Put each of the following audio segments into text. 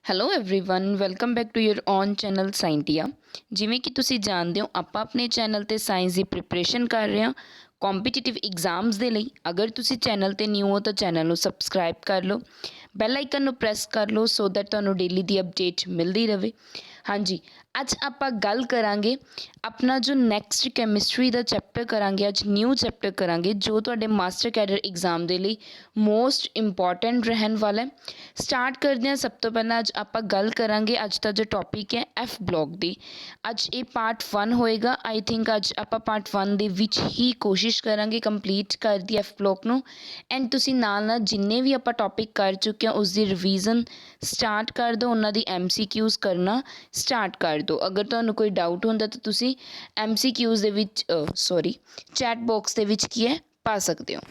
Hello everyone welcome back to your own channel Scientia. ਜਿਵੇਂ ਕਿ ਤੁਸੀਂ ਜਾਣਦੇ ਹੋ ਆਪਾਂ ਆਪਣੇ ਚੈਨਲ ਤੇ ਸਾਇੰਸ ਦੀ ਪ੍ਰਿਪਰੇਸ਼ਨ ਕਰ ਰਹੇ ਹਾਂ ਕੰਪੀਟੀਟਿਵ ਐਗਜ਼ਾਮਸ ਦੇ ਲਈ। ਅਗਰ ਤੁਸੀਂ ਚੈਨਲ ਤੇ ਨਿਊ ਹੋ ਤਾਂ ਚੈਨਲ ਨੂੰ ਸਬਸਕ੍ਰਾਈਬ ਕਰ ਲਓ, ਬੈਲ ਆਈਕਨ ਨੂੰ ਪ੍ਰੈਸ ਕਰ ਲਓ ਸੋ ਦੈਟ ਤੁਹਾਨੂੰ ਡੇਲੀ ਦੀ ਅਪਡੇਟ ਮਿਲਦੀ ਰਹੇ। ਹਾਂਜੀ, ਅੱਜ ਆਪਾਂ ਗੱਲ ਕਰਾਂਗੇ ਆਪਣਾ ਜੋ ਨੈਕਸਟ ਕੈਮਿਸਟਰੀ ਦਾ ਚੈਪਟਰ ਕਰਾਂਗੇ। ਅੱਜ ਨਿਊ ਚੈਪਟਰ ਕਰਾਂਗੇ ਜੋ ਤੁਹਾਡੇ ਮਾਸਟਰ ਕੈਡਰ ਐਗਜ਼ਾਮ ਦੇ ਲਈ ਮੋਸਟ ਇੰਪੋਰਟੈਂਟ ਰਹਿਣ ਵਾਲਾ ਹੈ। ਸਟਾਰਟ ਕਰਦੇ ਹਾਂ। ਸਭ ਤੋਂ ਪਹਿਲਾਂ ਅੱਜ ਆਪਾਂ ਗੱਲ ਕਰਾਂਗੇ, ਅੱਜ ਦਾ ਜੋ ਟੌਪਿਕ ਹੈ ਐਫ ਬਲੋਕ ਦੀ। ਅੱਜ ਇਹ ਪਾਰਟ 1 ਹੋਏਗਾ। ਆਈ ਥਿੰਕ ਅੱਜ ਆਪਾਂ ਪਾਰਟ 1 ਦੇ ਵਿੱਚ ਹੀ ਕੋਸ਼ਿਸ਼ ਕਰਾਂਗੇ ਕੰਪਲੀਟ ਕਰ ਦੀ ਐਫ ਬਲੋਕ ਨੂੰ। ਐਂਡ ਤੁਸੀਂ ਨਾਲ ਨਾਲ ਜਿੰਨੇ ਵੀ ਆਪਾਂ ਟੌਪਿਕ ਕਰ ਚੁੱਕੇ ਹਾਂ ਉਸ ਦੀ ਰਿਵੀਜ਼ਨ ਸਟਾਰਟ ਕਰ ਦਿਓ, ਉਹਨਾਂ ਦੀ MCQs ਕਰਨਾ ਸਟਾਰਟ ਕਰ ਦਿਓ। ਅਗਰ ਤੁਹਾਨੂੰ ਕੋਈ ਡਾਊਟ ਹੁੰਦਾ ਤਾਂ ਤੁਸੀਂ MCQs ਦੇ ਵਿੱਚ ਚੈਟ ਬਾਕਸ ਦੇ ਵਿੱਚ ਕੀ ਹੈ ਪਾ ਸਕਦੇ ਹੋ।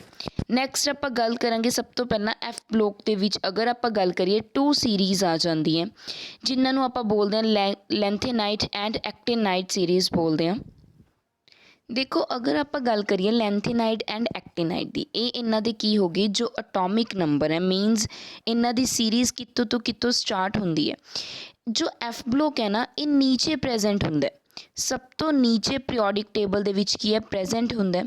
ਨੈਕਸਟ ਆਪਾਂ ਗੱਲ ਕਰਾਂਗੇ ਸਭ ਤੋਂ ਪਹਿਲਾਂ ਐਫ ਬਲੋਕ ਦੇ ਵਿੱਚ ਅਗਰ ਆਪਾਂ ਗੱਲ ਕਰੀਏ 2 ਸੀਰੀਜ਼ ਆ ਜਾਂਦੀ ਹੈ ਜਿਨ੍ਹਾਂ ਨੂੰ ਆਪਾਂ ਬੋਲਦੇ ਹਾਂ ਲੈਂਥੇਨਾਈਟ ਐਂਡ ਐਕਟੀਨਾਈਟ ਸੀਰੀਜ਼ ਬੋਲਦੇ ਹਾਂ। ਦੇਖੋ, ਅਗਰ ਆਪਾਂ ਗੱਲ ਕਰੀਏ ਲੈਂਥੇਨਾਈਟ ਐਂਡ ਐਕਟੀਨਾਈਟ ਦੀ, ਇਹ ਇਹਨਾਂ ਦੇ ਕੀ ਹੋ ਗਈ ਜੋ ਅਟੋਮਿਕ ਨੰਬਰ ਹੈ, ਮੀਨਸ ਇਹਨਾਂ ਦੀ ਸੀਰੀਜ਼ ਕਿੱਥੋਂ ਤੋਂ ਕਿੱਥੋਂ ਸਟਾਰਟ ਹੁੰਦੀ ਹੈ। ਜੋ ਐਫ ਬਲੋਕ ਹੈ ਨਾ, ਇਹ ਨੀਚੇ ਪ੍ਰੈਜ਼ੈਂਟ ਹੁੰਦਾ, ਸਭ ਤੋਂ ਨੀਚੇ ਪੀਰੀਓਡਿਕ ਟੇਬਲ ਦੇ ਵਿੱਚ ਕੀ ਹੈ ਪ੍ਰੈਜ਼ੈਂਟ ਹੁੰਦਾ।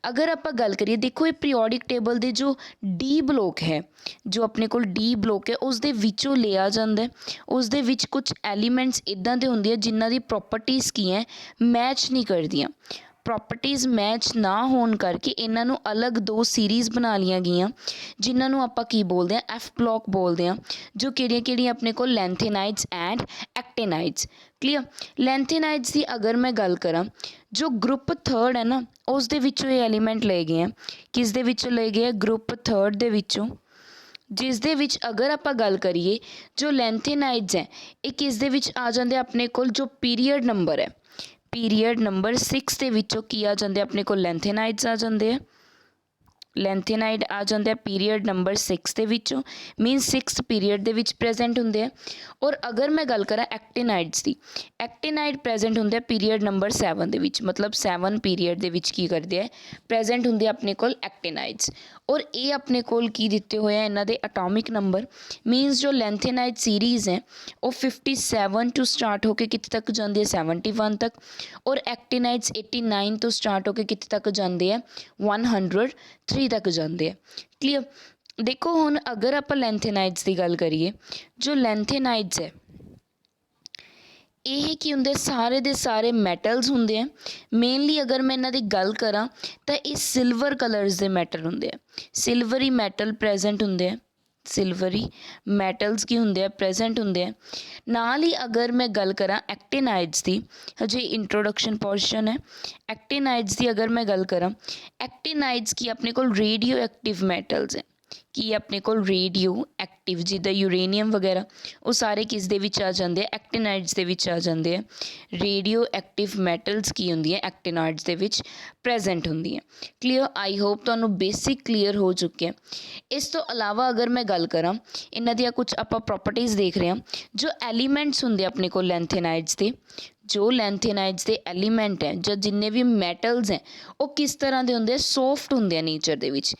ਅਗਰ ਆਪਾਂ ਗੱਲ ਕਰੀਏ, ਦੇਖੋ ਇਹ ਪੀਰੀਓਡਿਕ ਟੇਬਲ ਦੇ ਜੋ ਡੀ ਬਲੋਕ ਹੈ, ਜੋ ਆਪਣੇ ਕੋਲ ਡੀ ਬਲੋਕ ਹੈ ਉਸ ਦੇ ਵਿੱਚੋਂ ਲਿਆ ਜਾਂਦਾ। ਉਸ ਦੇ ਵਿੱਚ ਕੁਝ ਐਲੀਮੈਂਟਸ ਇੱਦਾਂ ਦੇ ਹੁੰਦੇ ਆ ਜਿਨ੍ਹਾਂ ਦੀ ਪ੍ਰੋਪਰਟੀਜ਼ ਕੀ ਹੈ ਮੈਚ ਨਹੀਂ ਕਰਦੀਆਂ। ਪ੍ਰੋਪਰਟੀਜ਼ ਮੈਚ ਨਾ ਹੋਣ ਕਰਕੇ ਇਹਨਾਂ ਨੂੰ ਅਲੱਗ 2 ਸੀਰੀਜ਼ ਬਣਾ ਲਈਆਂ ਗਈਆਂ ਜਿਨ੍ਹਾਂ ਨੂੰ ਆਪਾਂ ਕੀ ਬੋਲਦੇ ਹਾਂ ਐਫ ਬਲੋਕ ਬੋਲਦੇ ਹਾਂ, ਜੋ ਕਿਹੜੀਆਂ ਆਪਣੇ ਕੋਲ ਲੈਂਥੇਨਾਈਟਸ ਐਂਡ ਐਕਟੀਨਾਈਟਸ। ਕਲੀਅਰ। ਲੈਂਥੇਨਾਈਟਸ ਦੀ ਅਗਰ ਮੈਂ ਗੱਲ ਕਰਾਂ, ਜੋ ਗਰੁੱਪ 3 ਹੈ ਨਾ ਉਸ ਦੇ ਵਿੱਚੋਂ ਇਹ ਐਲੀਮੈਂਟ ਲਏ ਗਏ ਆ। ਕਿਸ ਦੇ ਵਿੱਚੋਂ ਲਏ ਗਏ ਆ? ਗਰੁੱਪ 3 ਦੇ ਵਿੱਚੋਂ, ਜਿਸ ਦੇ ਵਿੱਚ ਅਗਰ ਆਪਾਂ ਗੱਲ ਕਰੀਏ ਜੋ ਲੈਂਥੇਨਾਈਟਸ ਹੈ ਇਹ ਕਿਸ ਦੇ ਵਿੱਚ ਆ ਜਾਂਦੇ ਆਪਣੇ ਕੋਲ ਜੋ ਪੀਰੀਅਡ ਨੰਬਰ ਹੈ, ਪੀਰੀਅਡ ਨੰਬਰ 6 ਦੇ ਵਿੱਚੋਂ ਕੀ ਆ ਜਾਂਦੇ ਆਪਣੇ ਕੋਲ ਲੈਂਥੇਨਾਈਟਸ ਆ ਜਾਂਦੇ ਆ। ਲੈਂਥੇਨਾਈਟ ਆ ਜਾਂਦੇ ਆ ਪੀਰੀਅਡ ਨੰਬਰ 6 ਦੇ ਵਿੱਚੋਂ, ਮੀਨਸ 6 ਪੀਰੀਅਡ ਦੇ ਵਿੱਚ ਪ੍ਰੈਜ਼ੈਂਟ ਹੁੰਦੇ ਆ। ਔਰ ਅਗਰ ਮੈਂ ਗੱਲ ਕਰਾਂ ਐਕਟੀਨਾਈਟਸ ਦੀ, ਐਕਟੀਨਾਈਟ ਪ੍ਰੈਜ਼ੈਂਟ ਹੁੰਦੇ ਆ ਪੀਰੀਅਡ ਨੰਬਰ 7 ਦੇ ਵਿੱਚ, ਮਤਲਬ 7 ਪੀਰੀਅਡ ਦੇ ਵਿੱਚ ਕੀ ਕਰਦੇ ਆ ਪ੍ਰੈਜ਼ੈਂਟ ਹੁੰਦੇ ਆ ਆਪਣੇ ਕੋਲ ਐਕਟੀਨਾਈਟਸ। ਔਰ ਇਹ ਆਪਣੇ ਕੋਲ ਕੀ ਦਿੱਤੇ ਹੋਏ ਆ ਇਹਨਾਂ ਦੇ ਅਟੋਮਿਕ ਨੰਬਰ, ਮੀਨਸ ਜੋ ਲੈਂਥੇਨਾਈਟ ਸੀਰੀਜ਼ ਹੈ ਉਹ 57 ਤੋਂ ਸਟਾਰਟ ਹੋ ਕੇ ਕਿੱਥੇ ਤੱਕ ਜਾਂਦੀ ਹੈ 71 ਤੱਕ। ਔਰ ਐਕਟੀਨਾਈਟਸ 89 ਤੋਂ ਸਟਾਰਟ ਹੋ ਕੇ ਕਿੱਥੇ ਤੱਕ ਜਾਂਦੇ ਆ 103 ਤੱਕ ਜਾਂਦੇ ਆ। ਕਲੀਅਰ। ਦੇਖੋ ਹੁਣ ਅਗਰ ਆਪਾਂ ਲੈਂਥੇਨਾਈਟਸ ਦੀ ਗੱਲ ਕਰੀਏ, ਜੋ ਲੈਂਥੇਨਾਈਟਸ ਹੈ ਇਹ ਕੀ ਹੁੰਦੇ ਸਾਰੇ ਦੇ ਸਾਰੇ ਮੈਟਲਸ ਹੁੰਦੇ ਆ। ਮੇਨਲੀ ਅਗਰ ਮੈਂ ਇਹਨਾਂ ਦੀ ਗੱਲ ਕਰਾਂ ਤਾਂ ਇਹ ਸਿਲਵਰ ਕਲਰਸ ਦੇ ਮੈਟਲ ਹੁੰਦੇ ਆ, ਸਿਲਵਰੀ ਮੈਟਲ ਪ੍ਰੈਜ਼ੈਂਟ ਹੁੰਦੇ ਆ। ਸਿਲਵਰੀ ਮੈਟਲਸ ਕੀ ਹੁੰਦੇ ਆ ਪ੍ਰੈਜ਼ੈਂਟ ਹੁੰਦੇ ਆ। ਨਾਲ ਹੀ ਅਗਰ ਮੈਂ ਗੱਲ ਕਰਾਂ ਐਕਟੀਨਾਈਟਸ ਦੀ, ਹਜੇ ਇੰਟਰੋਡਕਸ਼ਨ ਪੋਰਸ਼ਨ ਹੈ। ਐਕਟੀਨਾਈਟਸ ਦੀ ਅਗਰ ਮੈਂ ਗੱਲ ਕਰਾਂ, ਐਕਟੀਨਾਈਟਸ ਕੀ ਆਪਣੇ ਕੋਲ ਰੇਡੀਓ ਐਕਟਿਵ ਮੈਟਲਸ ਹੈ। ਕੀ ਆਪਣੇ ਕੋਲ ਰੇਡੀਓ ਐਕਟਿਵ ਜਿੱਦਾਂ ਯੂਰੇਨੀਅਮ ਵਗੈਰਾ ਉਹ ਸਾਰੇ ਕਿਸ ਦੇ ਵਿੱਚ ਆ ਜਾਂਦੇ ਆ ਐਕਟੀਨਾਈਟਸ ਦੇ ਵਿੱਚ ਆ ਜਾਂਦੇ ਆ। ਰੇਡੀਓ ਐਕਟਿਵ ਮੈਟਲਸ ਕੀ ਹੁੰਦੀਆਂ ਐਕਟੀਨਾਈਟਸ ਦੇ ਵਿੱਚ ਪ੍ਰੈਜ਼ੈਂਟ ਹੁੰਦੀਆਂ। ਕਲੀਅਰ। ਆਈ ਹੋਪ ਤੁਹਾਨੂੰ ਬੇਸਿਕ ਕਲੀਅਰ ਹੋ ਚੁੱਕਿਆ। ਇਸ ਤੋਂ ਇਲਾਵਾ ਅਗਰ ਮੈਂ ਗੱਲ ਕਰਾਂ ਇਹਨਾਂ ਦੀਆਂ ਕੁਝ ਆਪਾਂ ਪ੍ਰੋਪਰਟੀਜ਼ ਦੇਖ ਰਹੇ ਹਾਂ। ਜੋ ਐਲੀਮੈਂਟਸ ਹੁੰਦੇ ਆਪਣੇ ਕੋਲ ਲੈਂਥੇਨਾਈਟਸ ਦੇ, ਜੋ ਲੈਂਥੇਨਾਈਟਸ ਦੇ ਐਲੀਮੈਂਟ ਹੈ ਜਾਂ ਜਿੰਨੇ ਵੀ ਮੈਟਲਸ ਹੈ ਉਹ ਕਿਸ ਤਰ੍ਹਾਂ ਦੇ ਹੁੰਦੇ ਆ ਸੌਫਟ ਹੁੰਦੇ ਆ ਨੇਚਰ ਦੇ ਵਿੱਚ।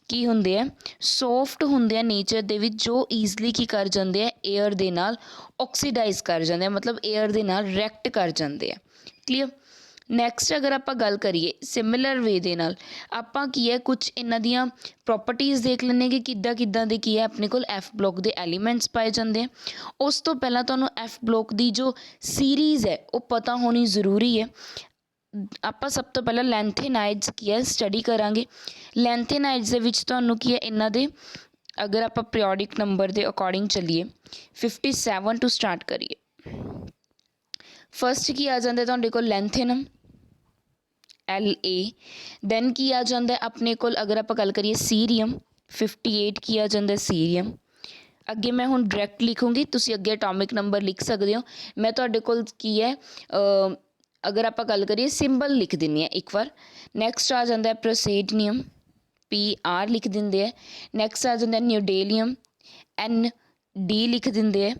ਕੀ ਹੁੰਦੇ ਆ ਸੌਫਟ ਹੁੰਦੇ ਆ ਨੇਚਰ ਦੇ ਵਿੱਚ, ਜੋ ਈਜ਼ਲੀ ਕੀ ਕਰ ਜਾਂਦੇ ਆ ਏਅਰ ਦੇ ਨਾਲ ਆਕਸੀਡਾਈਜ਼ ਕਰ ਜਾਂਦੇ ਆ, ਮਤਲਬ ਏਅਰ ਦੇ ਨਾਲ ਰਿਐਕਟ ਕਰ ਜਾਂਦੇ ਆ। ਕਲੀਅਰ। ਨੈਕਸਟ ਅਗਰ ਆਪਾਂ ਗੱਲ ਕਰੀਏ ਸਿਮਿਲਰ ਵੇ ਦੇ ਨਾਲ ਆਪਾਂ ਕੀ ਹੈ ਕੁਝ ਇਹਨਾਂ ਦੀਆਂ ਪ੍ਰੋਪਰਟੀਜ਼ ਦੇਖ ਲੈਂਦੇ ਕਿ ਕਿੱਦਾਂ ਦੇ ਕੀ ਹੈ ਆਪਣੇ ਕੋਲ ਐਫ ਬਲੋਕ ਦੇ ਐਲੀਮੈਂਟਸ ਪਾਏ ਜਾਂਦੇ ਆ। ਉਸ ਤੋਂ ਪਹਿਲਾਂ ਤੁਹਾਨੂੰ ਐਫ ਬਲੋਕ ਦੀ ਜੋ ਸੀਰੀਜ਼ ਹੈ ਉਹ ਪਤਾ ਹੋਣੀ ਜ਼ਰੂਰੀ ਹੈ। ਆਪਾਂ ਸਭ ਤੋਂ ਪਹਿਲਾਂ ਲੈਂਥੇਨਾਈਟਸ ਕੀ ਹੈ ਸਟੱਡੀ ਕਰਾਂਗੇ। ਲੈਂਥੇਨਾਈਟਸ ਦੇ ਵਿੱਚ ਤੁਹਾਨੂੰ ਕੀ ਹੈ ਇਹਨਾਂ ਦੇ ਅਗਰ ਆਪਾਂ ਪੀਰੀਓਡਿਕ ਨੰਬਰ ਦੇ ਅਕੋਰਡਿੰਗ ਚੱਲੀਏ 57 ਤੋਂ ਸਟਾਰਟ ਕਰੀਏ। ਫਸਟ ਕੀ ਆ ਜਾਂਦਾ ਤੁਹਾਡੇ ਕੋਲ ਲੈਂਥੇਨਮ LA। ਦੈਨ ਕੀ ਆ ਜਾਂਦਾ ਆਪਣੇ ਕੋਲ ਅਗਰ ਆਪਾਂ ਗੱਲ ਕਰੀਏ ਸੀਰੀਅਮ 58 ਕੀ ਆ ਜਾਂਦਾ ਸੀਰੀਅਮ। ਅੱਗੇ ਮੈਂ ਹੁਣ ਡਾਇਰੈਕਟ ਲਿਖੂੰਗੀ, ਤੁਸੀਂ ਅੱਗੇ ਅਟੋਮਿਕ ਨੰਬਰ ਲਿਖ ਸਕਦੇ ਹੋ। ਮੈਂ ਤੁਹਾਡੇ ਕੋਲ ਕੀ ਹੈ ਅਗਰ ਆਪਾਂ ਗੱਲ ਕਰੀਏ ਸਿੰਬਲ ਲਿਖ ਦਿੰਦੀ ਹਾਂ ਇੱਕ ਵਾਰ। ਨੈਕਸਟ ਆ ਜਾਂਦਾ ਪ੍ਰੋਸੀਡੀਅਮ PR ਲਿਖ ਦਿੰਦੇ ਹੈ। ਨੈਕਸਟ ਆ ਜਾਂਦਾ ਨਿਊਡੇਲੀਅਮ ND ਲਿਖ ਦਿੰਦੇ ਹੈ।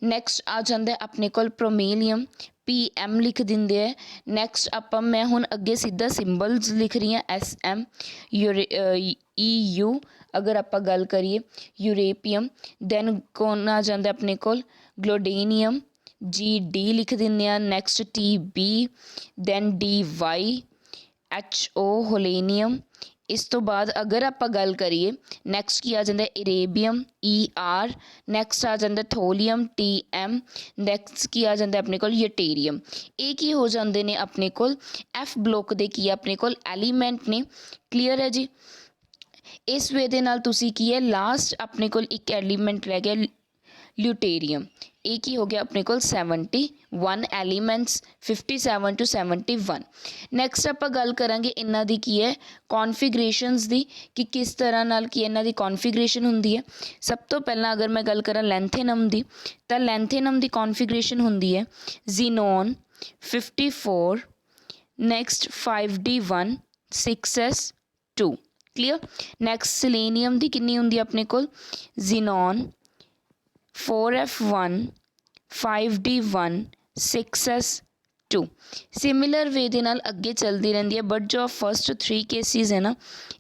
ਨੈਕਸਟ ਆ ਜਾਂਦਾ ਆਪਣੇ ਕੋਲ ਪ੍ਰੋਮੇਲੀਅਮ PM ਲਿਖ ਦਿੰਦੇ ਹੈ। ਨੈਕਸਟ ਮੈਂ ਹੁਣ ਅੱਗੇ ਸਿੱਧਾ ਸਿੰਬਲਸ ਲਿਖ ਰਹੀ ਹਾਂ SM EU अगर आप गल करिए यूरेपियम, दैन कौन आ जाता अपने कोल ग्लोडेनियम, G लिख दिंदे आ, next TB, then DY, HO holmium. इस तो बाद अगर आप गल करिए नैक्सट की आ जाता इरेबियम ER, नैक्सट आ जाता थोलियम TM, नैक्सट की आ जाता अपने कोल यूटेरियम। ये की हो जाते ने अपने कोल F ब्लॉक दे की अपने कोल एलीमेंट ने। क्लीयर है जी। इस वे दे नाल तुसी की है लास्ट अपने कोल एक एलीमेंट रह गया ल्यूटेरियम। ये की हो गया अपने कोल 71 एलीमेंट्स 57 to 71। नैक्सट आप गल करांगे इन्हां दी की है कॉन्फिगरेशनस दी कि किस तरह नाल की इन्हां दी कॉन्फिगरेशन हुंदी है। सब तो पहला अगर मैं गल करा लैंथेनम दी, तो लैंथेनम दी कॉन्फिगरेशन हुंदी है xenon 54, next 5D1 6s2। Clear. Next selenium दी कितनी हुंदी अपने कोल ज़ीनोन 4F1 5D1 6s2। Similar way दे नाल अगे चलती रहती है, बट जो फस्ट 3 केसिस है ना,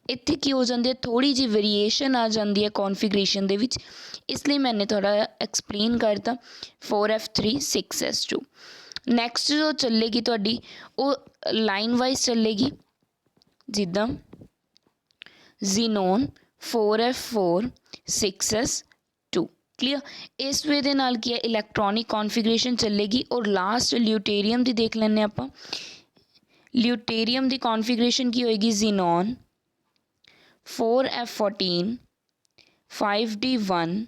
इत्थे की हो जाती है थोड़ी जी वेरीएशन आ जाती है कॉन्फिगरेशन दे विच, इसलिए मैंने थोड़ा एक्सप्लेन करता 4F3 6s2। नैक्सट जो चलेगी तुहाडी वो लाइन वाइज चलेगी, जिद्दां ज़ीनोन 4F4 6s2। क्लीयर। इस वे दे नाल की है इलैक्ट्रॉनिक कॉन्फिगरेशन चलेगी। और लास्ट ल्यूटेरियम दी देख लैंने आपां। ल्यूटेरियम दी कॉन्फिगरेशन की होएगी ज़ीनोन 4F14 5D1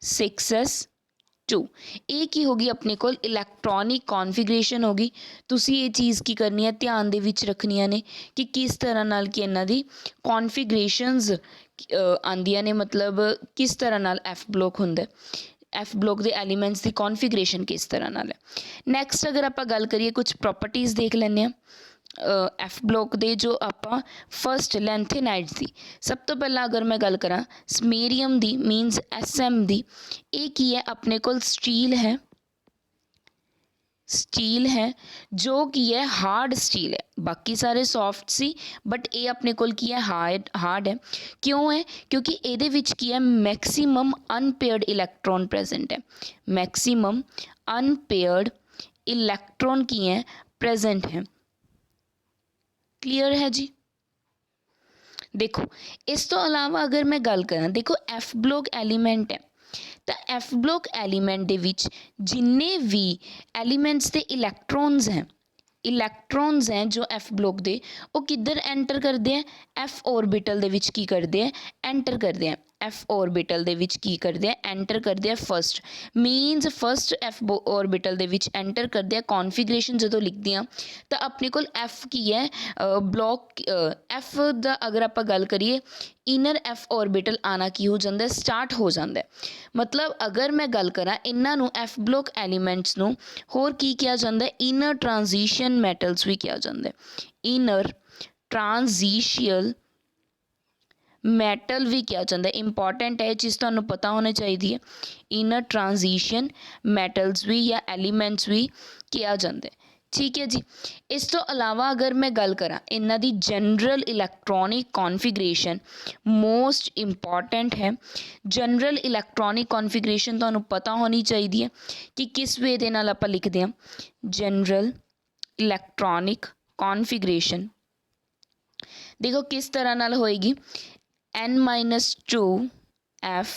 6s2। ये की होगी अपने कोल इलैक्ट्रॉनिक कॉन्फिगरेशन होगी। तुसी ये चीज़ की करनी है ध्यान दे विच रखनियां ने कि किस तरह नाल कि इन्हां दी कॉन्फिगरेशनस आंदियां ने, मतलब किस तरह नाल F ब्लॉक हुंदा है, F ब्लॉक दे एलीमेंट्स दी कॉन्फिगरेशन किस तरह नाल है। नैक्सट अगर आप गल करिए कुछ प्रॉपर्टीज़ देख लैंने आ F ब्लॉक दे जो आपां फस्ट लैंथेनाइड्स दी। सब तो पहला अगर मैं गल करा स्मेरियम दी मीनस SM दी, ये की है अपने कोल स्टील है जो कि है हार्ड स्टील है। बाकी सारे सॉफ्ट सी, बट ये अपने कोल की है हार्ड है। क्यों है? क्योंकि ये विच की है मैक्सीमम अनपेयर्ड इलैक्ट्रॉन प्रेजेंट है। मैक्सीमम अनपेयर्ड इलैक्ट्रॉन की है प्रेजेंट है। क्लियर है जी। देखो इस तो अलावा अगर मैं गल करा, देखो F ब्लॉक एलीमेंट है, तो F ब्लॉक एलीमेंट दे विच जिन्ने भी एलीमेंट्स दे इलैक्ट्रॉन्स हैं जो F ब्लॉक दे, वो किधर एंटर करते हैं F ऑर्बिटल दे विच की करते हैं एंटर करते हैं F ऑर्बिटल दे विच की करते हैं एंटर करते हैं फस्ट मीनस फस्ट F ऑर्बिटल दे विच एंटर करते हैं। कॉन्फिगरेशन जो लिखते हैं तो अपने कोल F की है ब्लॉक F दा अगर आप गल करिए इनर F ऑर्बिटल आना की हो जाता है स्टार्ट हो जाता है। मतलब अगर मैं गल करा इन्हां नूं F ब्लॉक एलीमेंट्स नूं होर की किया जाता है इनर ट्रांजिशन मैटल्स भी किया जाता है। इनर ट्रांजिशियल मैटल भी किया जाता है। इंपॉर्टेंट है चीज़ तुहानूं पता होनी चाहिए। इनर ट्रांजिशन मैटल्स भी या एलीमेंट्स भी किया जाता है। ठीक है जी। इस तो अलावा अगर मैं गल करा इन्हां दी general electronic configuration most important है। जनरल इलैक्ट्रॉनिक कॉन्फिगरेशन तुहानूं पता होनी चाहिए कि किस वे दे नाल आपां लिखदे हां। जनरल इलैक्ट्रॉनिक कॉन्फिगरेशन देखो किस तरह नाल होएगी N-2 F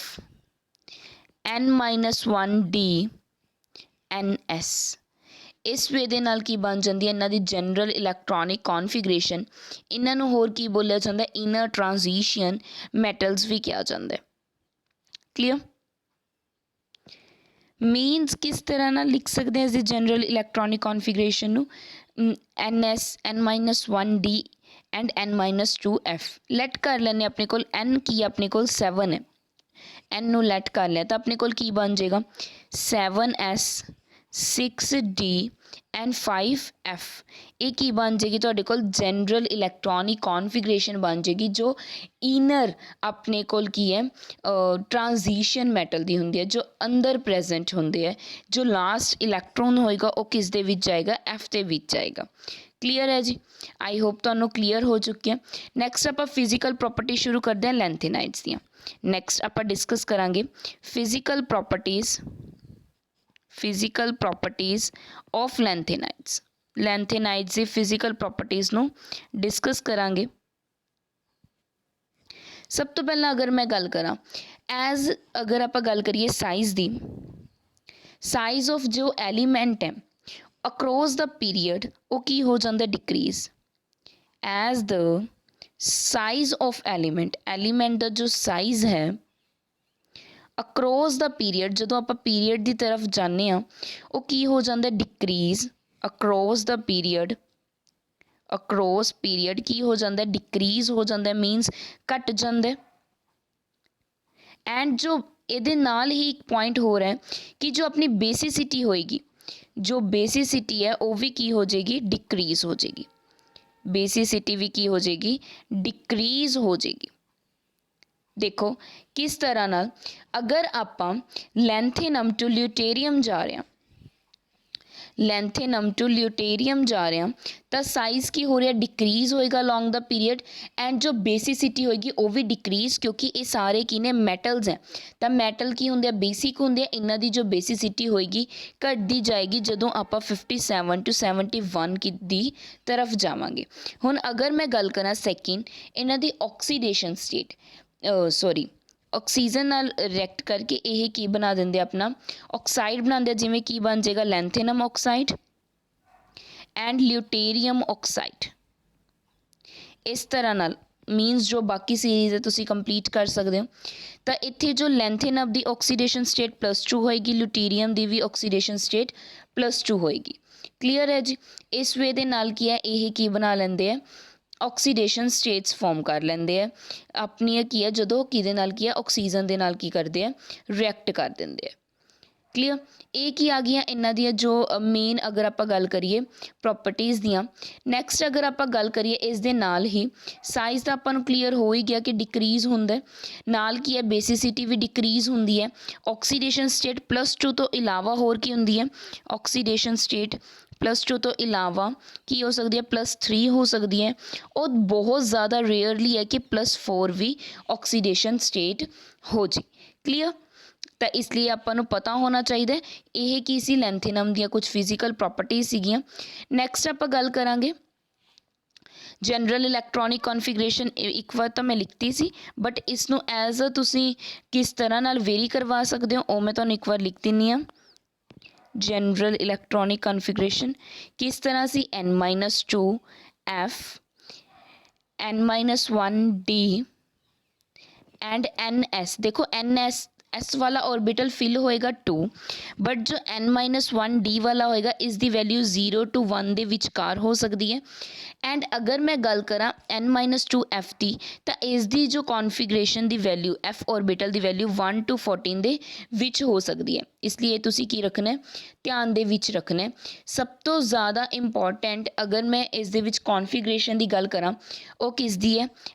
N-1D NS। इस वे दे नाल की बन जाती है इन्हां दी जनरल इलैक्ट्रॉनिक कॉन्फिगरेशन। इन्हां नूं होर की बोलिया जाता है इनर ट्रांजिशन मैटल्स भी किया जाता है। क्लीयर। मीनस किस तरह नाल लिख सकते हैं इस जनरल इलैक्ट्रॉनिक कॉन्फिगरेशन नूं NS N-1D and N-2 F। लैट कर लेने अपने कोल N की अपने कोल 7 है, N नूं लैट कर लिया तो अपने कोल की बन जाएगा 7S 6D एंड 5F। ये की बन जाएगी तुहाडे कोल जनरल इलैक्ट्रॉनिक कॉन्फिगरेशन बन जाएगी जो इनर अपने कोल की है ट्रांजिशन मैटल दी हुंदी है जो अंदर प्रेजेंट होंदे है। जो लास्ट इलैक्ट्रॉन होएगा वो किस दे विच जाएगा F दे विच जाएगा। क्लीयर है जी। आई होप तुहानूं क्लीयर हो चुकी है। नैक्सट आप फिजिकल प्रॉपर्टी शुरू करते हैं लैंथेनाइड्स दियां। ਨੈਕਸਟ ਆਪਾਂ ਡਿਸਕਸ ਕਰਾਂਗੇ physical properties of ਲੈਂਥੇਨਾਈਡਸ। ਲੈਂਥੇਨਾਈਡਸ the physical properties ਨੂੰ ਡਿਸਕਸ ਕਰਾਂਗੇ। ਸਭ ਤੋਂ ਪਹਿਲਾਂ ਅਗਰ ਮੈਂ ਗੱਲ ਕਰਾਂ ਅਗਰ ਆਪਾਂ ਗੱਲ ਕਰੀਏ ਸਾਈਜ਼ ਦੀ, ਸਾਈਜ਼ ਆਫ ਜੋ ਐਲੀਮੈਂਟ ਹੈ ਅਕਰੋਸ ਦਾ ਪੀਰੀਅਡ ਉਹ ਕੀ ਹੋ ਜਾਂਦਾ decreases. As the size of element ਦਾ ਜੋ ਸਾਈਜ਼ ਹੈ ਅਕਰੋਸ ਦਾ ਪੀਰੀਅਡ, ਜਦੋਂ ਆਪਾਂ ਪੀਰੀਅਡ ਦੀ ਤਰਫ ਜਾਂਦੇ ਹਾਂ ਉਹ ਕੀ ਹੋ ਜਾਂਦਾ ਡਿਕਰੀਜ਼। ਅਕਰੋਸ ਪੀਰੀਅਡ ਕੀ ਹੋ ਜਾਂਦਾ ਡਿਕਰੀਜ਼ ਹੋ ਜਾਂਦਾ, ਮੀਨਸ ਘਟ ਜਾਂਦਾ। ਐਂਡ ਜੋ ਇਹਦੇ ਨਾਲ ਹੀ ਇੱਕ ਪੁਆਇੰਟ ਹੋ ਰਿਹਾ ਕਿ ਜੋ ਆਪਣੀ ਬੇਸਿਸਿਟੀ ਹੋਏਗੀ, ਜੋ ਬੇਸਿਸਿਟੀ ਹੈ ਉਹ ਵੀ ਕੀ ਹੋ ਜਾਏਗੀ ਡਿਕਰੀਜ਼ ਹੋ ਜਾਏਗੀ। ਬੇਸਿਸਿਟੀ ਵੀ ਕੀ ਹੋ ਜਾਏਗੀ ਡਿਕਰੀਜ਼ ਹੋ ਜਾਏਗੀ। ਦੇਖੋ ਕਿਸ ਤਰ੍ਹਾਂ ਨਾਲ, ਅਗਰ ਆਪਾਂ ਲੈਂਥੇਨਮ ਟੂ ਲਿਊਟੇਰੀਅਮ ਜਾ ਰਹੇ ਹਾਂ ਤਾਂ ਸਾਈਜ਼ ਕੀ ਹੋ ਰਿਹਾ ਡਿਕਰੀਜ਼ ਹੋਏਗਾ ਅਲੋਂਗ ਦਾ ਪੀਰੀਅਡ। ਐਂਡ ਜੋ ਬੇਸਿਸਿਟੀ ਹੋਏਗੀ ਉਹ ਵੀ ਡਿਕਰੀਜ਼, ਕਿਉਂਕਿ ਇਹ ਸਾਰੇ ਕੀ ਨੇ ਮੈਟਲਸ ਹੈ। ਤਾਂ ਮੈਟਲ ਕੀ ਹੁੰਦੇ ਆ ਬੇਸਿਕ ਹੁੰਦੇ ਆ, ਇਹਨਾਂ ਦੀ ਜੋ ਬੇਸਿਸਿਟੀ ਹੋਏਗੀ ਘਟਦੀ ਜਾਏਗੀ ਜਦੋਂ ਆਪਾਂ 57 to 71 ਦੀ ਤਰਫ ਜਾਵਾਂਗੇ। ਹੁਣ ਅਗਰ ਮੈਂ ਗੱਲ ਕਰਾਂ ਸੈਕਿੰਡ, ਇਹਨਾਂ ਦੀ ਆਕਸੀਡੇਸ਼ਨ ਸਟੇਟ ਆਕਸੀਜਨ ਨਾਲ ਰਿਐਕਟ ਕਰਕੇ ਇਹ ਕੀ ਬਣਾ ਦਿੰਦੇ ਆਪਣਾ ਆਕਸਾਈਡ ਬਣਾਉਂਦੇ, ਜਿਵੇਂ ਕੀ ਬਣ ਜਾਏਗਾ ਲੈਂਥੇਨਮ ਆਕਸਾਈਡ ਐਂਡ ਲਿਊਟੇਰੀਅਮ ਆਕਸਾਈਡ। ਇਸ ਤਰ੍ਹਾਂ ਨਾਲ ਮੀਨਸ ਜੋ ਬਾਕੀ ਸੀਰੀਜ਼ ਹੈ ਤੁਸੀਂ ਕੰਪਲੀਟ ਕਰ ਸਕਦੇ ਹੋ। ਤਾਂ ਇੱਥੇ ਜੋ ਲੈਂਥੇਨਮ ਦੀ ਆਕਸੀਡੇਸ਼ਨ ਸਟੇਟ +2 ਹੋਏਗੀ, ਲਿਊਟੇਰੀਅਮ ਦੀ ਵੀ ਆਕਸੀਡੇਸ਼ਨ ਸਟੇਟ +2 ਹੋਏਗੀ। ਕਲੀਅਰ ਹੈ ਜੀ। ਇਸ ਵੇ ਦੇ ਨਾਲ ਕੀ ਹੈ ਇਹ ਕੀ ਬਣਾ ਲੈਂਦੇ ਹੈ ਆਕਸੀਡੇਸ਼ਨ ਸਟੇਟਸ ਫਾਰਮ ਕਰ ਲੈਂਦੇ ਆ ਆਪਣੀਆਂ, ਕੀ ਹੈ ਜਦੋਂ ਕਿਹਦੇ ਨਾਲ ਕੀ ਹੈ ਆਕਸੀਜਨ ਦੇ ਨਾਲ ਕੀ ਕਰਦੇ ਆ ਰਿਐਕਟ ਕਰ ਦਿੰਦੇ ਆ। ਕਲੀਅਰ। ਇਹ ਕੀ ਆ ਗਈਆਂ ਇਹਨਾਂ ਦੀਆਂ ਜੋ ਮੇਨ, ਅਗਰ ਆਪਾਂ ਗੱਲ ਕਰੀਏ ਪ੍ਰੋਪਰਟੀਜ਼ ਦੀਆਂ। ਨੈਕਸਟ ਅਗਰ ਆਪਾਂ ਗੱਲ ਕਰੀਏ ਇਸ ਦੇ ਨਾਲ ਹੀ ਸਾਈਜ਼ ਤਾਂ ਆਪਾਂ ਨੂੰ ਕਲੀਅਰ ਹੋ ਹੀ ਗਿਆ ਕਿ ਡਿਕਰੀਜ਼ ਹੁੰਦਾ, ਨਾਲ ਕੀ ਹੈ ਬੇਸਿਸਿਟੀ ਵੀ ਡਿਕਰੀਜ਼ ਹੁੰਦੀ ਹੈ। ਆਕਸੀਡੇਸ਼ਨ ਸਟੇਟ +2 ਤੋਂ ਇਲਾਵਾ ਹੋਰ ਕੀ ਹੁੰਦੀ ਹੈ ਆਕਸੀਡੇਸ਼ਨ ਸਟੇਟ +2 ਤੋਂ ਇਲਾਵਾ ਕੀ ਹੋ ਸਕਦੀ ਹੈ +3 ਹੋ ਸਕਦੀ ਹੈ। ਉਹ ਬਹੁਤ ਜ਼ਿਆਦਾ ਰੇਅਰਲੀ ਹੈ ਕਿ +4 ਵੀ ਆਕਸੀਡੇਸ਼ਨ ਸਟੇਟ ਹੋ ਜੇ। ਕਲੀਅਰ। ਤਾਂ ਇਸ ਲਈ ਆਪਾਂ ਨੂੰ ਪਤਾ ਹੋਣਾ ਚਾਹੀਦਾ ਇਹ ਕੀ ਸੀ ਲੈਂਥੇਨਮ ਦੀਆਂ ਕੁਝ ਫਿਜ਼ੀਕਲ ਪ੍ਰੋਪਰਟੀਜ਼ ਸੀਗੀਆਂ। ਨੈਕਸਟ ਆਪਾਂ ਗੱਲ ਕਰਾਂਗੇ ਜਨਰਲ ਇਲੈਕਟ੍ਰੋਨਿਕ ਕਨਫੀਗਰੇਸ਼ਨ। ਇੱਕ ਵਾਰ ਤਾਂ ਮੈਂ ਲਿਖਤੀ ਸੀ, ਬਟ ਇਸ ਨੂੰ ਐਜ਼ ਅ ਤੁਸੀਂ ਕਿਸ ਤਰ੍ਹਾਂ ਨਾਲ ਵੇਰੀ ਕਰਵਾ ਸਕਦੇ ਹੋ ਉਹ ਮੈਂ ਤੁਹਾਨੂੰ ਇੱਕ ਵਾਰ ਲਿਖ ਦਿੰਦੀ ਹਾਂ। ਜਨਰਲ ਇਲੈਕਟ੍ਰੋਨਿਕ ਕਨਫੀਗਰੇਸ਼ਨ ਕਿਸ ਤਰ੍ਹਾਂ ਸੀ n-2 F n-1 D and NS। ਦੇਖੋ S वाला ऑर्बिटल फिल होएगा 2, बट जो n-1 D वाला होएगा इस दी वैल्यू 0 to 1 ਦੇ ਵਿਚਕਾਰ ਹੋ ਸਕਦੀ ਹੈ। ਐਂਡ ਅਗਰ ਮੈਂ ਗੱਲ ਕਰਾਂ n-2 F ਦੀ ਤਾਂ ਇਸ ਦੀ ਜੋ ਕੌਨਫੀਗਰੇਸ਼ਨ ਦੀ value F orbital the value 1 to 14 ਦੇ ਵਿੱਚ ਹੋ ਸਕਦੀ ਹੈ। ਇਸ ਲਈ ਇਹ ਤੁਸੀਂ ਕੀ ਰੱਖਣਾ ਧਿਆਨ ਦੇ ਵਿੱਚ ਰੱਖਣਾ। ਸਭ ਤੋਂ ਜ਼ਿਆਦਾ ਇੰਪੋਰਟੈਂਟ ਅਗਰ ਮੈਂ ਇਸ ਦੇ ਵਿੱਚ ਕੌਨਫੀਗਰੇਸ਼ਨ ਦੀ ਗੱਲ ਕਰਾਂ ਉਹ ਕਿਸ ਦੀ ਹੈ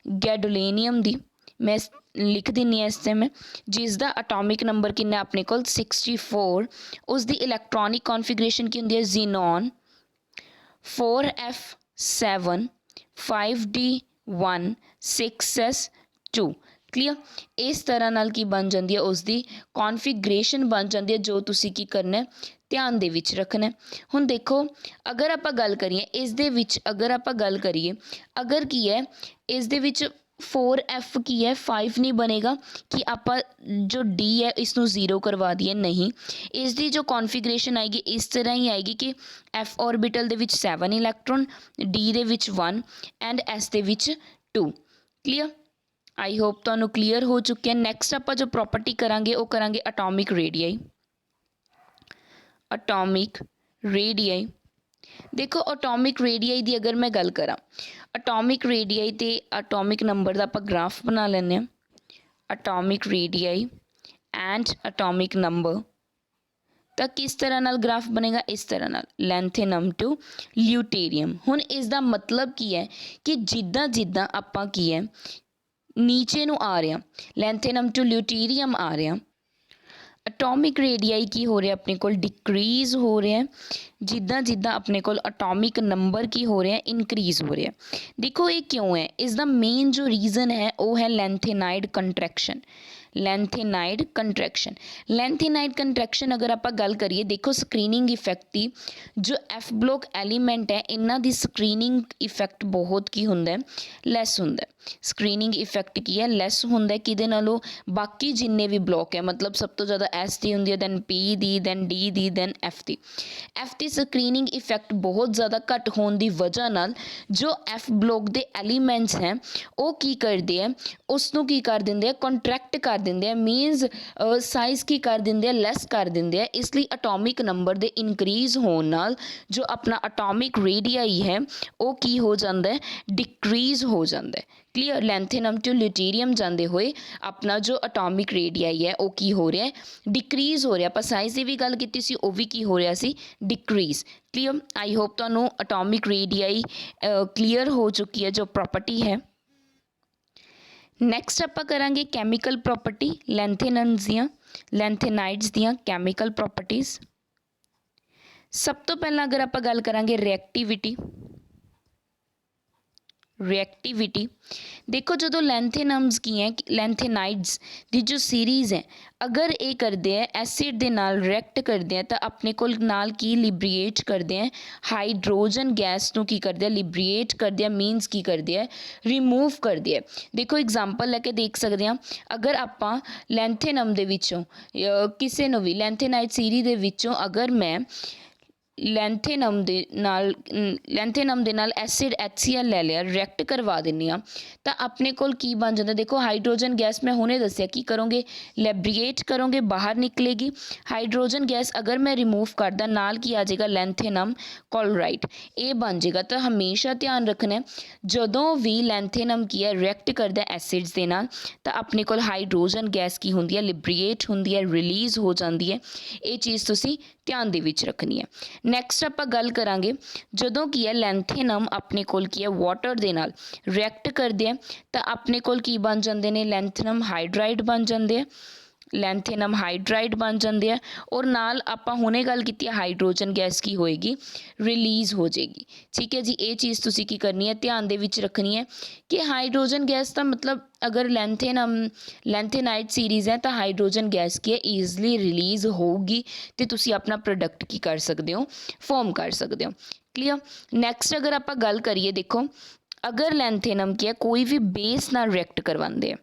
ਗੈਡੋਲੀਨੀਅਮ ਦੀ। ਮੈਂ ਲਿਖ ਦਿੰਦੀ ਹਾਂ ਇਸ 'ਤੇ ਮੈਂ, ਜਿਸ ਦਾ ਅਟੋਮਿਕ ਨੰਬਰ ਕਿੰਨਾ ਆਪਣੇ ਕੋਲ 64। ਉਸ ਦੀ ਇਲੈਕਟ੍ਰੋਨਿਕ ਕੌਨਫੀਗਰੇਸ਼ਨ ਕੀ ਹੁੰਦੀ ਹੈ ਜ਼ੀਨੋਨ 4f7 5d1 6s2। ਕਲੀਅਰ। ਇਸ ਤਰ੍ਹਾਂ ਨਾਲ ਕੀ ਬਣ ਜਾਂਦੀ ਹੈ ਉਸ ਦੀ ਕੌਨਫੀਗਰੇਸ਼ਨ ਬਣ ਜਾਂਦੀ ਹੈ, ਜੋ ਤੁਸੀਂ ਕੀ ਕਰਨਾ ਧਿਆਨ ਦੇ ਵਿੱਚ ਰੱਖਣਾ। ਹੁਣ ਦੇਖੋ ਅਗਰ ਆਪਾਂ ਗੱਲ ਕਰੀਏ ਇਸ ਦੇ ਵਿੱਚ, ਅਗਰ ਕੀ ਹੈ ਇਸ ਦੇ ਵਿੱਚ 4f ਕੀ ਹੈ 5 ਨਹੀਂ ਬਣੇਗਾ ਕਿ ਆਪਾਂ ਜੋ D ਹੈ ਇਸ ਨੂੰ 0 ਕਰਵਾ ਦਈਏ, ਨਹੀਂ। ਇਸ ਦੀ ਜੋ ਕੌਨਫੀਗਰੇਸ਼ਨ ਆਏਗੀ ਇਸ ਤਰ੍ਹਾਂ ਹੀ ਆਏਗੀ ਕਿ F ऑर्बिटल ਦੇ ਵਿੱਚ 7 ਇਲੈਕਟ੍ਰੋਨ, D ਦੇ ਵਿੱਚ 1 ਐਂਡ S ਦੇ ਵਿੱਚ 2। ਕਲੀਅਰ। ਆਈ ਹੋਪ ਤੁਹਾਨੂੰ ਕਲੀਅਰ ਹੋ ਚੁੱਕਿਆ। ਨੈਕਸਟ ਆਪਾਂ ਜੋ ਪ੍ਰੋਪਰਟੀ ਕਰਾਂਗੇ ਉਹ ਕਰਾਂਗੇ ਅਟੋਮਿਕ ਰੇਡੀਆਈ। ਦੇਖੋ ਅਟੋਮਿਕ ਰੇਡੀਆਈ ਦੀ ਅਗਰ ਮੈਂ ਗੱਲ ਕਰਾਂ, ਅਟੋਮਿਕ ਰੇਡੀਆਈ ਤੇ ਅਟੋਮਿਕ ਨੰਬਰ ਦਾ ਆਪਾਂ ਗ੍ਰਾਫ ਬਣਾ ਲੈਂਦੇ ਹਾਂ। ਅਟੋਮਿਕ ਰੇਡੀਆਈ ਐਂਡ ਅਟੋਮਿਕ ਨੰਬਰ ਤਾਂ ਕਿਸ ਤਰ੍ਹਾਂ ਨਾਲ ਗ੍ਰਾਫ ਬਣੇਗਾ ਇਸ ਤਰ੍ਹਾਂ ਨਾਲ ਲੈਂਥੇਨਮ ਟੂ ਲਿਊਟੇਰੀਅਮ। ਹੁਣ ਇਸ ਦਾ ਮਤਲਬ ਕੀ ਹੈ ਕਿ ਜਿੱਦਾਂ ਆਪਾਂ ਕੀ ਹੈ ਨੀਚੇ ਨੂੰ ਆ ਰਹੇ ਹਾਂ ਲੈਂਥੇਨਮ ਟੂ ਲਿਊਟੇਰੀਅਮ ਆ ਰਹੇ ਹਾਂ, ਅਟੋਮਿਕ ਰੇਡੀਆਈ ਕੀ ਹੋ ਰਿਹਾ ਆਪਣੇ ਕੋਲ ਡਿਕਰੀਜ਼ ਹੋ ਰਿਹਾ ਜਿੱਦਾਂ ਜਿੱਦਾਂ ਆਪਣੇ ਕੋਲ ਅਟੋਮਿਕ ਨੰਬਰ ਕੀ ਹੋ ਰਿਹਾ ਇਨਕਰੀਜ਼ ਹੋ ਰਿਹਾ। ਦੇਖੋ ਇਹ ਕਿਉਂ ਹੈ, ਇਸ ਦਾ ਮੇਨ ਜੋ ਰੀਜ਼ਨ ਹੈ ਉਹ ਹੈ ਲੈਂਥੇਨਾਈਡ ਕੰਟਰੈਕਸ਼ਨ। ਲੈਂਥੇਨਾਈਡ ਕੰਟਰੈਕਸ਼ਨ, ਲੈਂਥੇਨਾਈਡ ਕੰਟਰੈਕਸ਼ਨ ਅਗਰ ਆਪਾਂ ਗੱਲ ਕਰੀਏ, ਦੇਖੋ ਸਕਰੀਨਿੰਗ ਇਫੈਕਟ ਦੀ ਜੋ ਐਫ ਬਲੋਕ ਐਲੀਮੈਂਟ ਹੈ ਇਹਨਾਂ ਦੀ ਸਕਰੀਨਿੰਗ ਇਫੈਕਟ ਬਹੁਤ ਕੀ ਹੁੰਦਾ ਹੈ, ਲੈਸ ਹੁੰਦਾ। ਸਕਰੀਨਿੰਗ ਇਫੈਕਟ ਕੀ ਹੈ, ਲੈਸ ਹੁੰਦਾ ਕਿਹਦੇ ਨਾਲੋਂ, ਬਾਕੀ ਜਿੰਨੇ ਵੀ ਬਲੋਕ ਹੈ, ਮਤਲਬ ਸਭ ਤੋਂ ਜ਼ਿਆਦਾ ਐਸ ਦੀ ਹੁੰਦੀ ਹੈ, ਦੈਨ ਪੀ ਦੀ, ਦੈਨ ਡੀ ਦੀ, ਦੈਨ ਐਫ ਦੀ। ਐਫ ਦੀ ਸਕਰੀਨਿੰਗ ਇਫੈਕਟ ਬਹੁਤ ਜ਼ਿਆਦਾ ਘੱਟ ਹੋਣ ਦੀ ਵਜ੍ਹਾ ਨਾਲ ਜੋ ਐਫ ਬਲੋਕ ਦੇ ਐਲੀਮੈਂਟਸ ਹੈ ਉਹ ਕੀ ਕਰਦੇ ਹੈ, ਉਸ ਨੂੰ ਕੀ ਕਰ ਦਿੰਦੇ ਆ, ਕੰਟਰੈਕਟ ਕਰ ਦਿੰਦੇ ਆ, ਮੀਨਸ ਸਾਈਜ਼ ਕੀ ਕਰ ਦਿੰਦੇ ਆ, ਲੈਸ ਕਰ ਦਿੰਦੇ ਆ। ਇਸ ਲਈ ਅਟੋਮਿਕ ਨੰਬਰ ਦੇ ਇਨਕਰੀਜ਼ ਹੋਣ ਨਾਲ ਜੋ ਆਪਣਾ ਅਟੋਮਿਕ ਰੇਡੀਆਈ ਹੈ ਉਹ ਕੀ ਹੋ ਜਾਂਦਾ ਹੈ, ਡਿਕਰੀਜ਼ ਹੋ ਜਾਂਦਾ ਹੈ। ਕਲੀਅਰ, ਲੈਂਥੇਨਮ ਟੂ ਲਿਊਟੀਰੀਅਮ ਜਾਂਦੇ ਹੋਏ ਆਪਣਾ ਜੋ ਅਟੋਮਿਕ ਰੇਡੀਆਈ ਹੈ ਉਹ ਕੀ ਹੋ ਰਿਹਾ ਹੈ, ਡਿਕਰੀਜ਼ ਹੋ ਰਿਹਾ। ਆਪਾਂ ਸਾਈਜ਼ ਦੀ ਵੀ ਗੱਲ ਕੀਤੀ ਸੀ, ਉਹ ਵੀ ਕੀ ਹੋ ਰਿਹਾ ਸੀ, ਡਿਕਰੀਜ਼। ਕਲੀਅਰ, ਆਈ ਹੋਪ ਤੁਹਾਨੂੰ ਅਟੋਮਿਕ ਰੇਡੀਆਈ ਕਲੀਅਰ ਹੋ ਚੁੱਕੀ ਹੈ ਜੋ ਪ੍ਰੋਪਰਟੀ ਹੈ। ਨੈਕਸਟ ਆਪਾਂ ਕਰਾਂਗੇ ਕੈਮੀਕਲ ਪ੍ਰੋਪਰਟੀ ਲੈਂਥੇਨਮਸ ਦੀਆਂ, ਲੈਂਥੇਨਾਈਡਸ ਦੀਆਂ ਕੈਮੀਕਲ ਪ੍ਰੋਪਰਟੀਜ਼। ਸਭ ਤੋਂ ਪਹਿਲਾਂ ਅਗਰ ਆਪਾਂ ਗੱਲ ਕਰਾਂਗੇ ਰਿਐਕਟੀਵਿਟੀ, ਰਿਐਕਟੀਵਿਟੀ ਦੇਖੋ ਜਦੋਂ ਲੈਂਥੇਨਮਸ ਕੀ ਹੈ, ਲੈਂਥੇਨਾਈਡਸ ਦੀ ਜੋ ਸੀਰੀਜ਼ ਹੈ ਅਗਰ ਇਹ ਕਰਦੇ ਹੈ ਐਸਿਡ ਦੇ ਨਾਲ ਰਿਐਕਟ ਕਰਦੇ ਹੈ ਤਾਂ ਆਪਣੇ ਕੋਲ ਨਾਲ ਕੀ ਲਿਬਰੀਏਟ ਕਰਦੇ ਹੈ, ਹਾਈਡਰੋਜਨ ਗੈਸ ਨੂੰ ਕੀ ਕਰਦੇ ਆ, ਲਿਬਰੀਏਟ ਕਰਦੇ ਆ, ਮੀਨਸ ਕੀ ਕਰਦੇ ਆ, ਰਿਮੂਵ ਕਰਦੇ ਆ। ਦੇਖੋ ਐਗਜ਼ਾਮਪਲ ਲੈ ਕੇ ਦੇਖ ਸਕਦੇ ਹਾਂ, ਅਗਰ ਆਪਾਂ ਲੈਂਥੇਨਮ ਦੇ ਵਿੱਚੋਂ ਕਿਸੇ ਨੂੰ ਵੀ ਲੈਂਥੇਨਾਈਡ ਸੀਰੀਜ਼ ਦੇ ਵਿੱਚੋਂ ਅਗਰ ਮੈਂ ਲੈਂਥੇਨਮ ਦੇ ਨਾਲ ਐਸਿਡ HCl ਲੈ ਲਿਆ, ਰਿਐਕਟ ਕਰਵਾ ਦਿੰਦੀ ਹਾਂ ਤਾਂ ਆਪਣੇ ਕੋਲ ਕੀ ਬਣ ਜਾਂਦਾ। ਦੇਖੋ ਹਾਈਡਰੋਜਨ ਗੈਸ ਮੈਂ ਹੁਣੇ ਦੱਸਿਆ ਕੀ ਕਰੋਗੇ, ਲੈਬਰੀਏਟ ਕਰੋਗੇ, ਬਾਹਰ ਨਿਕਲੇਗੀ। ਹਾਈਡਰੋਜਨ ਗੈਸ ਅਗਰ ਮੈਂ ਰਿਮੂਵ ਕਰਦਾ ਨਾਲ ਕੀ ਆ ਜਾਏਗਾ, ਲੈਂਥੇਨਮ ਕਲੋਰਾਈਡ, ਇਹ ਬਣ ਜਾਏਗਾ। ਤਾਂ ਹਮੇਸ਼ਾ ਧਿਆਨ ਰੱਖਣਾ ਜਦੋਂ ਵੀ ਲੈਂਥੇਨਮ ਕੀ ਹੈ ਰਿਐਕਟ ਕਰਦਾ ਐਸਿਡਸ ਦੇ ਨਾਲ ਤਾਂ ਆਪਣੇ ਕੋਲ ਹਾਈਡਰੋਜਨ ਗੈਸ ਕੀ ਹੁੰਦੀ ਹੈ, ਲਿਬਰੀਏਟ ਹੁੰਦੀ ਹੈ, ਰਿਲੀਜ਼ ਹੋ ਜਾਂਦੀ ਹੈ। ਇਹ ਚੀਜ਼ ਤੁਸੀਂ ਧਿਆਨ ਦੇ ਵਿੱਚ ਰੱਖਣੀ ਹੈ। ਨੈਕਸਟ ਆਪਾਂ ਗੱਲ ਕਰਾਂਗੇ ਜਦੋਂ ਕੀ ਹੈ ਲੈਂਥੇਨਮ ਆਪਣੇ ਕੋਲ ਕੀ ਹੈ ਵਾਟਰ ਦੇ ਨਾਲ ਰਿਐਕਟ ਕਰਦੇ ਆ ਤਾਂ ਆਪਣੇ ਕੋਲ ਕੀ ਬਣ ਜਾਂਦੇ ਨੇ, ਲੈਂਥੇਨਮ ਹਾਈਡਰਾਈਡ ਬਣ ਜਾਂਦੇ ਆ, ਲੈਂਥੇਨਮ ਹਾਈਡਰਾਈਡ ਬਣ ਜਾਂਦੇ ਆ। ਔਰ ਨਾਲ ਆਪਾਂ ਹੁਣੇ ਗੱਲ ਕੀਤੀ ਹੈ ਹਾਈਡਰੋਜਨ ਗੈਸ ਕੀ ਹੋਏਗੀ, ਰਿਲੀਜ਼ ਹੋ ਜਾਏਗੀ। ਠੀਕ ਹੈ ਜੀ, ਇਹ ਚੀਜ਼ ਤੁਸੀਂ ਕੀ ਕਰਨੀ ਹੈ, ਧਿਆਨ ਦੇ ਵਿੱਚ ਰੱਖਣੀ ਹੈ ਕਿ ਹਾਈਡਰੋਜਨ ਗੈਸ ਦਾ ਮਤਲਬ ਅਗਰ ਲੈਂਥੇਨਾਈਡ ਸੀਰੀਜ਼ ਹੈ ਤਾਂ ਹਾਈਡਰੋਜਨ ਗੈਸ ਕੀ ਹੈ ਈਜ਼ਲੀ ਰਿਲੀਜ਼ ਹੋਊਗੀ ਅਤੇ ਤੁਸੀਂ ਆਪਣਾ ਪ੍ਰੋਡਕਟ ਕੀ ਕਰ ਸਕਦੇ ਹੋ, ਫੋਰਮ ਕਰ ਸਕਦੇ ਹੋ। ਕਲੀਅਰ, ਨੈਕਸਟ ਅਗਰ ਆਪਾਂ ਗੱਲ ਕਰੀਏ, ਦੇਖੋ ਅਗਰ ਲੈਂਥੇਨਮ ਕੀ ਹੈ ਕੋਈ ਵੀ ਬੇਸ ਨਾਲ ਰਿਐਕਟ ਕਰਵਾਉਂਦੇ ਆ,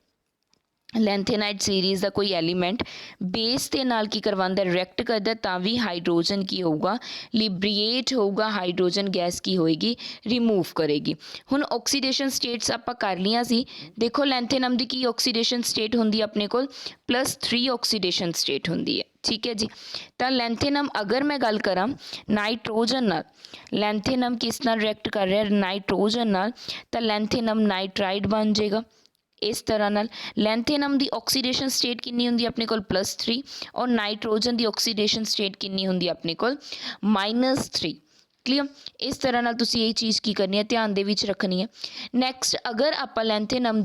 ਲੈਂਥੇਨਾਈਡ ਸੀਰੀਜ਼ ਦਾ ਕੋਈ ਐਲੀਮੈਂਟ ਬੇਸ ਦੇ ਨਾਲ ਕੀ ਕਰਵਾਉਂਦਾ, ਰਿਐਕਟ ਕਰਦਾ ਤਾਂ ਵੀ ਹਾਈਡਰੋਜਨ ਕੀ ਹੋਊਗਾ, ਲਿਬਰੀਏਟ ਹੋਊਗਾ, ਹਾਈਡਰੋਜਨ ਗੈਸ ਕੀ ਹੋਏਗੀ, ਰਿਮੂਵ ਕਰੇਗੀ। ਹੁਣ ਆਕਸੀਡੇਸ਼ਨ ਸਟੇਟਸ ਆਪਾਂ ਕਰ ਲਈਆਂ ਸੀ। ਦੇਖੋ ਲੈਂਥੇਨਮ ਦੀ ਕੀ ਆਕਸੀਡੇਸ਼ਨ ਸਟੇਟ ਹੁੰਦੀ ਹੈ ਆਪਣੇ ਕੋਲ, +3 ਆਕਸੀਡੇਸ਼ਨ ਸਟੇਟ ਹੁੰਦੀ ਹੈ। ਠੀਕ ਹੈ ਜੀ, ਤਾਂ ਲੈਂਥੇਨਮ ਅਗਰ ਮੈਂ ਗੱਲ ਕਰਾਂ ਨਾਈਟ੍ਰੋਜਨ ਨਾਲ, ਲੈਂਥੇਨਮ ਕਿਸ ਨਾਲ ਰਿਐਕਟ ਕਰ ਰਿਹਾ, ਨਾਈਟ੍ਰੋਜਨ ਨਾਲ, ਤਾਂ ਲੈਂਥੇਨਮ ਨਾਈਟਰਾਈਡ ਬਣ ਜਾਏਗਾ। ਇਸ ਤਰ੍ਹਾਂ ਨਾਲ ਲੈਂਥੇਨਮ ਦੀ ਆਕਸੀਡੇਸ਼ਨ ਸਟੇਟ ਕਿੰਨੀ ਹੁੰਦੀ ਹੈ ਆਪਣੇ ਕੋਲ, +3, ਔਰ ਨਾਈਟ੍ਰੋਜਨ ਦੀ ਆਕਸੀਡੇਸ਼ਨ ਸਟੇਟ ਕਿੰਨੀ ਹੁੰਦੀ ਹੈ ਆਪਣੇ ਕੋਲ, -3। ਕਲੀਅਰ, ਇਸ ਤਰ੍ਹਾਂ ਨਾਲ ਤੁਸੀਂ ਇਹ ਚੀਜ਼ ਕੀ ਕਰਨੀ ਹੈ, ਧਿਆਨ ਦੇ ਵਿੱਚ ਰੱਖਣੀ ਹੈ। ਨੈਕਸਟ ਅਗਰ ਆਪਾਂ ਲੈਂਥੇਨਮ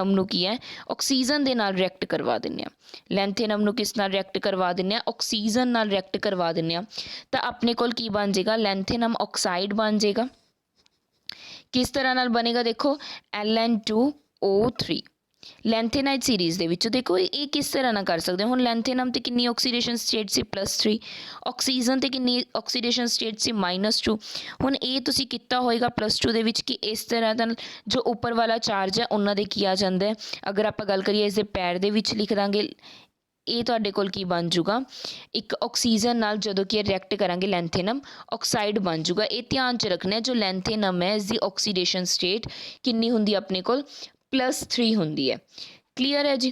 ਨੂੰ ਕੀ ਹੈ ਆਕਸੀਜਨ ਦੇ ਨਾਲ ਰਿਐਕਟ ਕਰਵਾ ਦਿੰਦੇ ਹਾਂ, ਲੈਂਥੇਨਮ ਨੂੰ ਕਿਸ ਨਾਲ ਰਿਐਕਟ ਕਰਵਾ ਦਿੰਦੇ ਹਾਂ, ਆਕਸੀਜਨ ਨਾਲ ਰਿਐਕਟ ਕਰਵਾ ਦਿੰਦੇ ਹਾਂ ਤਾਂ ਆਪਣੇ ਕੋਲ ਕੀ ਬਣ ਜਾਏਗਾ, ਲੈਂਥੇਨਮ ਆਕਸਾਈਡ ਬਣ ਜਾਏਗਾ। ਕਿਸ ਤਰ੍ਹਾਂ ਨਾਲ ਬਣੇਗਾ, ਦੇਖੋ Ln2O3 ਲੈਂਥੇਨਾਈਡ ਸੀਰੀਜ਼ ਦੇ ਵਿੱਚ। ਦੇਖੋ ਇਹ ਕਿਸ ਤਰ੍ਹਾਂ ਨਾਲ ਕਰ ਸਕਦੇ ਹੋ, ਹੁਣ ਲੈਂਥੇਨਮ ਤੇ ਕਿੰਨੀ ਆਕਸੀਡੇਸ਼ਨ ਸਟੇਟ ਸੀ, +3, ਆਕਸੀਜਨ ਤੇ ਕਿੰਨੀ ਆਕਸੀਡੇਸ਼ਨ ਸਟੇਟ ਸੀ, -2। ਹੁਣ ਇਹ ਤੁਸੀਂ ਕੀਤਾ ਹੋਏਗਾ +2 ਦੇ ਵਿੱਚ ਕਿ ਇਸ ਤਰ੍ਹਾਂ ਦਾ ਜੋ ਉੱਪਰ ਵਾਲਾ ਚਾਰਜ ਹੈ ਉਹਨਾਂ ਦੇ ਕੀ ਆ ਜਾਂਦਾ ਹੈ। ਅਗਰ ਆਪਾਂ ਗੱਲ ਕਰੀਏ ਇਸ ਦੇ ਪੈਰ ਦੇ ਵਿੱਚ ਲਿਖ ਦਾਂਗੇ, ਇਹ ਤੁਹਾਡੇ ਕੋਲ ਕੀ ਬਣ ਜੂਗਾ, ਇੱਕ ਆਕਸੀਜਨ ਨਾਲ ਜਦੋਂ ਕਿ ਰਿਐਕਟ ਕਰਾਂਗੇ ਲੈਂਥੇਨਮ ਆਕਸਾਈਡ ਬਣ ਜੂਗਾ। ਇਹ ਧਿਆਨ 'ਚ ਰੱਖਣਾ ਜੋ ਲੈਂਥੇਨਮ ਹੈ ਇਸ ਦੀ ਆਕਸੀਡੇਸ਼ਨ ਸਟੇਟ ਕਿੰਨੀ ਹੁੰਦੀ ਹੈ ਆਪਣੇ ਕੋਲ, +3 ਹੁੰਦੀ ਹੈ। ਕਲੀਅਰ ਹੈ ਜੀ,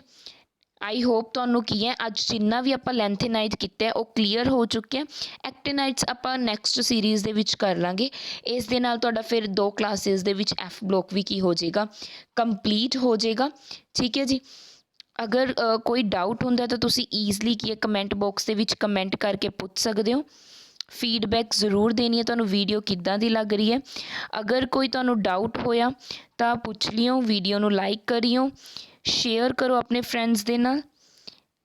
ਆਈ ਹੋਪ ਤੁਹਾਨੂੰ ਕੀ ਹੈ ਅੱਜ ਜਿੰਨਾ ਵੀ ਆਪਾਂ ਲੈਂਥੇਨਾਈਡ ਕੀਤਾ ਉਹ ਕਲੀਅਰ ਹੋ ਚੁੱਕਿਆ। ਐਕਟੇਨਾਈਡਸ ਆਪਾਂ ਨੈਕਸਟ ਸੀਰੀਜ਼ ਦੇ ਵਿੱਚ ਕਰ ਲਾਂਗੇ। ਇਸ ਦੇ ਨਾਲ ਤੁਹਾਡਾ ਫਿਰ 2 ਕਲਾਸਿਸ ਦੇ ਵਿੱਚ ਐਫ ਬਲੋਕ ਵੀ ਕੀ ਹੋ ਜਾਏਗਾ, ਕੰਪਲੀਟ ਹੋ ਜਾਏਗਾ। ਠੀਕ ਹੈ ਜੀ, ਅਗਰ ਕੋਈ ਡਾਊਟ ਹੁੰਦਾ ਤਾਂ ਤੁਸੀਂ ਈਜ਼ਲੀ ਕੀ ਹੈ ਕਮੈਂਟ ਬਾਕਸ ਦੇ ਵਿੱਚ ਕਮੈਂਟ ਕਰਕੇ ਪੁੱਛ ਸਕਦੇ ਹੋ। ਫੀਡਬੈਕ ਜ਼ਰੂਰ ਦੇਣੀ ਹੈ ਤੁਹਾਨੂੰ ਵੀਡੀਓ ਕਿੱਦਾਂ ਦੀ ਲੱਗ ਰਹੀ ਹੈ। ਅਗਰ ਕੋਈ ਤੁਹਾਨੂੰ ਡਾਊਟ ਹੋਇਆ ਤਾਂ ਪੁੱਛ ਲਿਓ, ਵੀਡੀਓ ਨੂੰ ਲਾਈਕ ਕਰਿਓ, ਸ਼ੇਅਰ ਕਰੋ ਆਪਣੇ ਫਰੈਂਡਸ ਦੇ ਨਾਲ।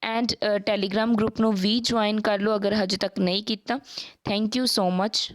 ਐਂਡ ਟੈਲੀਗ੍ਰਾਮ ਗਰੁੱਪ ਨੂੰ ਵੀ ਜੁਆਇਨ ਕਰ ਲਓ ਅਗਰ ਹਜੇ ਤੱਕ ਨਹੀਂ ਕੀਤਾ। Thank you so much.